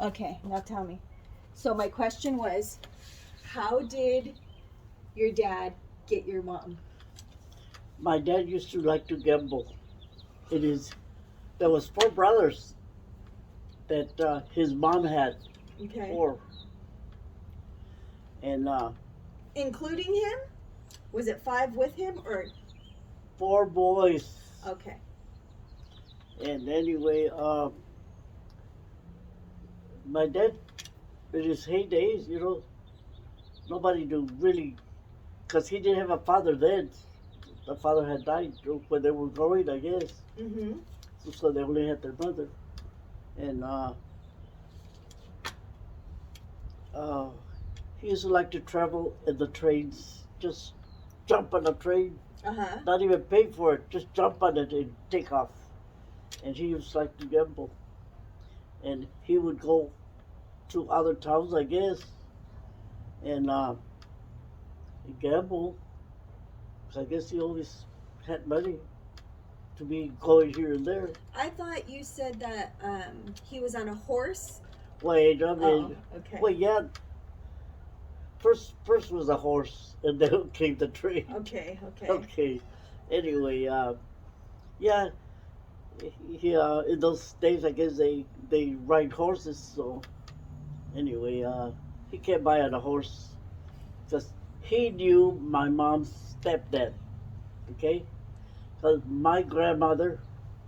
Okay, now tell me. So my question was, how did your dad get your mom? My dad used to like to gamble. It is there was four brothers that his mom had Okay. four, and Including him? Was it five with him or? four boys. Okay. And anyway, my dad in his heydays, nobody knew really, because he didn't have a father then. The father had died when they were growing, I guess. Mm-hmm. So they only had their mother. And uh, he used to like to travel in the trains, just jump on a train, Uh-huh. not even pay for it, just jump on it and take off. And he used to like to gamble. And he would go to other towns, I guess, and gamble. I guess he always had money to be going here and there. I thought you said that he was on a horse. Wait, I Oh, mean, okay. well, yeah. First was a horse, and then came the train. Okay, okay. Okay. Anyway, yeah. In those days, I guess they ride horses. So anyway, he came by on a horse because he knew my mom's stepdad. Okay, because my grandmother,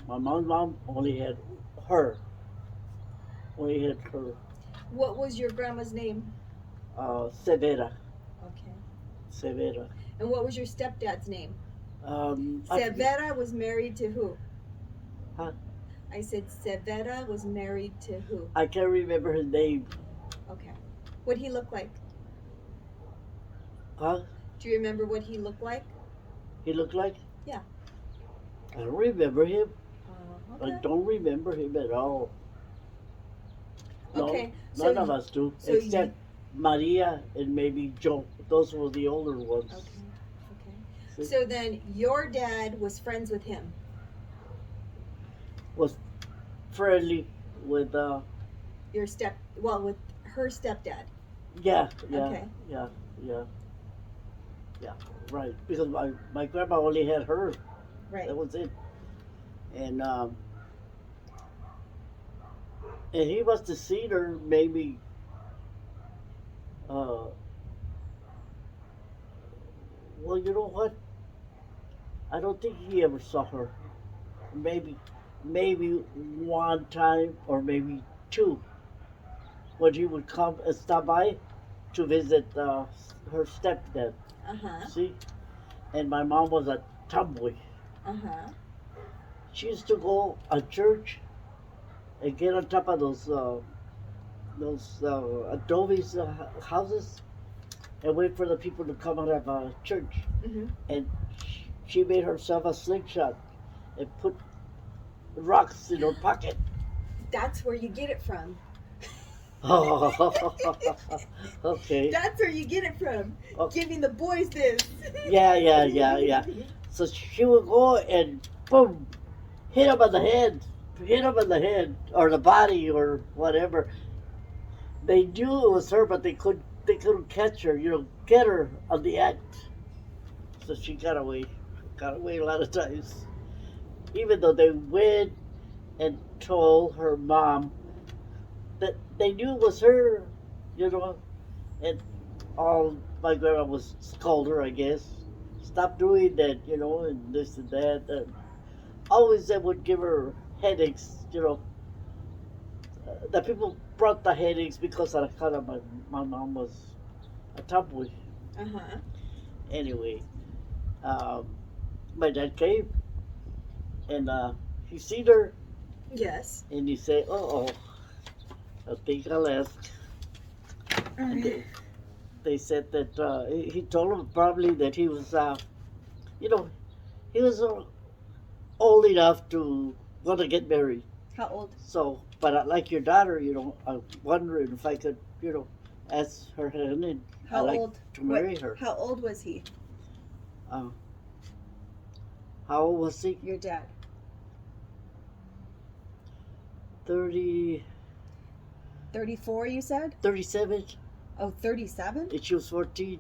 my mom's mom, her, only had her, What was your grandma's name? Severa, Okay. Severa. And what was your stepdad's name? I forget, Severa was married to who? huh? I said Severa was married to who? I can't remember his name, Okay. What'd he look like? huh? Do you remember what he looked like? He looked like? Yeah. I don't remember him. I Okay. don't remember him at all. No, Okay. none of us do, So you. except Maria and maybe Joe. Those were the older ones. Okay. Okay. See? So then your dad was friends with him. Was friendly with With her stepdad. yeah, Okay. yeah, yeah, yeah, right. Because my grandma only had her. Right. That was it. And and he must have seen her maybe uh well, you know what? I don't think he ever saw her. Maybe maybe one time or maybe two when he would come and stop by to visit her stepdad. Uh-huh. See? And my mom was a tomboy. Uh-huh. She used to go to church and get on top of those adobe houses and wait for the people to come out of church. Mm-hmm. And she made herself a slingshot and put rocks in her pocket. That's where you get it from. Okay. That's where you get it from. Okay. Giving the boys this. Yeah. So she would go and boom, hit him on the head or the body or whatever. They knew it was her, but they couldn't catch her. Get her on the act. So she got away a lot of times. Even though they went and told her mom that they knew it was her, you know, and all my grandma was scold her, I guess. Stop doing that, and this and that. And always they would give her headaches, the people brought the headaches because of the kind of my mom was a tomboy. Uh-huh. Anyway, um, my dad came and he seen her Yes. and he said, "Oh, I think I'll ask." And they said that he told them probably that he was, you know, he was old enough to want to get married. How old? So, but like your daughter, I'm wondering if I could, ask her hand and I'd How like old? to marry her. How old was he? Uh, how old was he? Your dad. 30. 34, you said? 37, Oh, 37? and she was 14.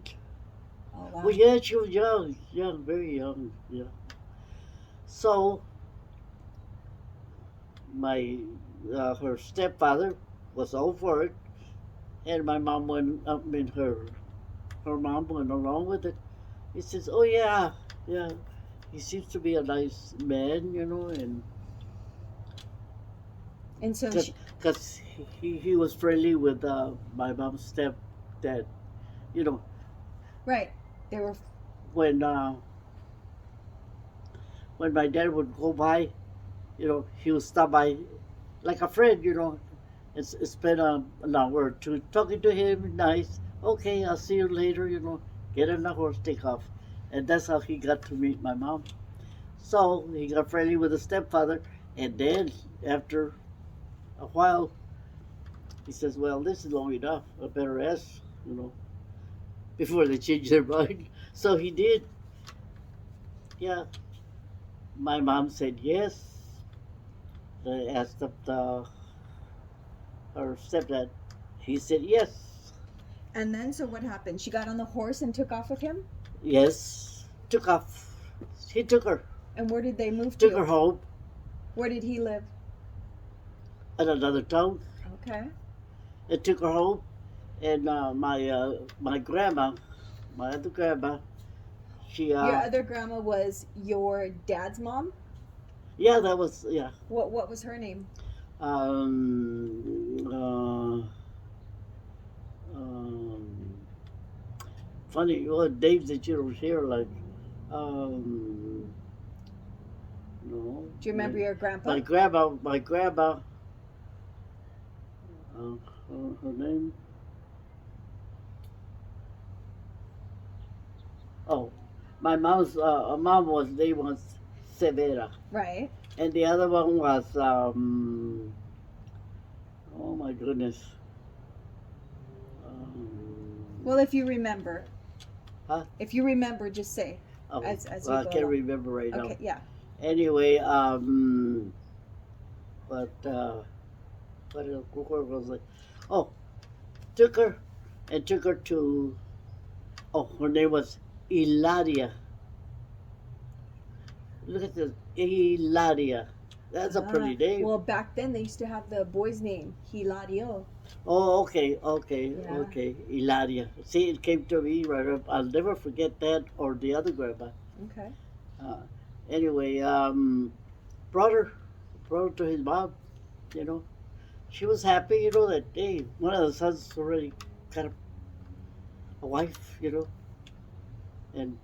Oh, wow. Well, yeah, she was young, very young, yeah. So, her stepfather was all for it, and my mom went, her mom went along with it. He says, oh yeah, he seems to be a nice man, And so because he was friendly with my mom's stepdad, right. They were, when my dad would go by, he would stop by like a friend, and spend an hour or two talking to him, nice. Okay, I'll see you later, get on the horse, take off. And that's how he got to meet my mom. So he got friendly with the stepfather, and then after a while, he says, well, this is long enough. I better ask, before they change their mind. So he did. Yeah. My mom said yes. They asked her stepdad. He said yes. and then so what happened? She got on the horse and took off with him? Yes. Took off. He took her. And where did they move Took to? her home Where did he live? in another town. Okay. It took her home, and my grandma, my other grandma, she Your other grandma was your dad's mom? yeah, that was What was her name? Funny names that you don't hear, like no. Do you remember your grandpa? My grandma, her name. Oh, my mom was name was Severa, Right. and the other one was oh my goodness. Well, if you remember. Huh? If you remember, just say. Oh, As we well, I go can't along. remember right now. Okay, yeah. Anyway, but where was it? Oh, took her to. Oh, her name was Hilaria. Look at this, Hilaria. That's a pretty name. Well, back then they used to have the boy's name, Hilario. Oh, okay, Yeah. Hilaria. See, it came to me right up. I'll never forget that or the other grandma. Okay. Anyway, brought her to his mom. She was happy. That hey, one of the sons already got a wife. And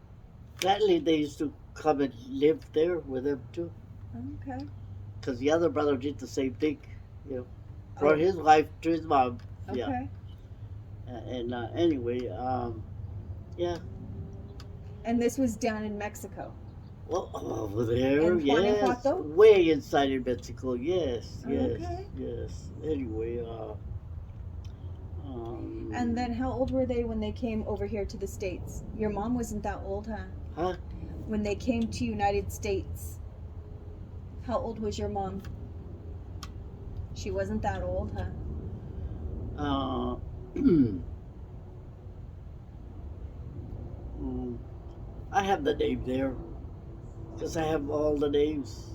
gladly they used to come and live there with them too. Okay. Because the other brother did the same thing. Brought his wife to his mom. Yeah. Okay. And anyway, yeah. And this was down in Mexico. Well, over there, In yes. Guanajuato? Way inside in Mexico, yes. Okay. Anyway, And then how old were they when they came over here to the States? Your mom wasn't that old, huh? Huh? When they came to United States. How old was your mom? She wasn't that old, huh? I have the name there. Because I have all the names.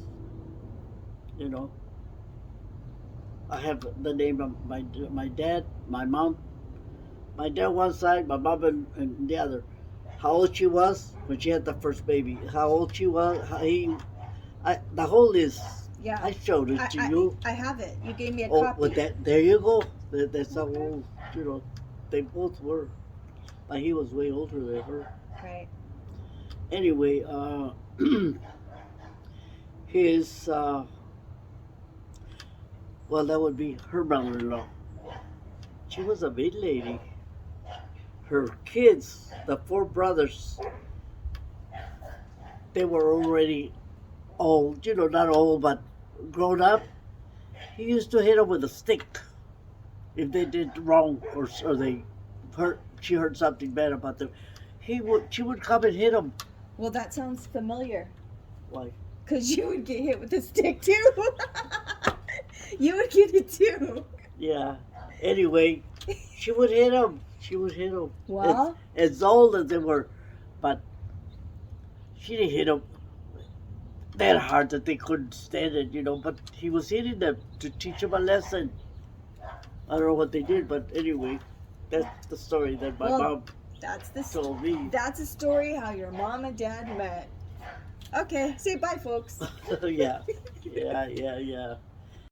I have the name of my dad, my mom. My dad one side, my mom and the other. How old she was when she had the first baby. How old she was. The whole list. Yeah. I showed it to you. I have it. You gave me a Oh, copy. with that, there you go. That's how Okay. old, they both were. But he was way older than her. Right. Anyway, his, well, that would be her mother-in-law. She was a big lady. Her kids, the 4 brothers, they were already old, not old, but grown up. He used to hit them with a stick if they did wrong or they she heard something bad about them. She would come and hit them. Well, that sounds familiar. Why? Because you would get hit with a stick too. You would get it too. Yeah. Anyway, she would hit him. She would hit him. Well, As old as they were, but she didn't hit him that hard that they couldn't stand it, you know. But he was hitting them to teach them a lesson. I don't know what they did, but anyway, that's the story that my Well, mom that's the told me. That's a story how your mom and dad met. Okay, say bye, folks. Yeah, yeah, yeah, yeah.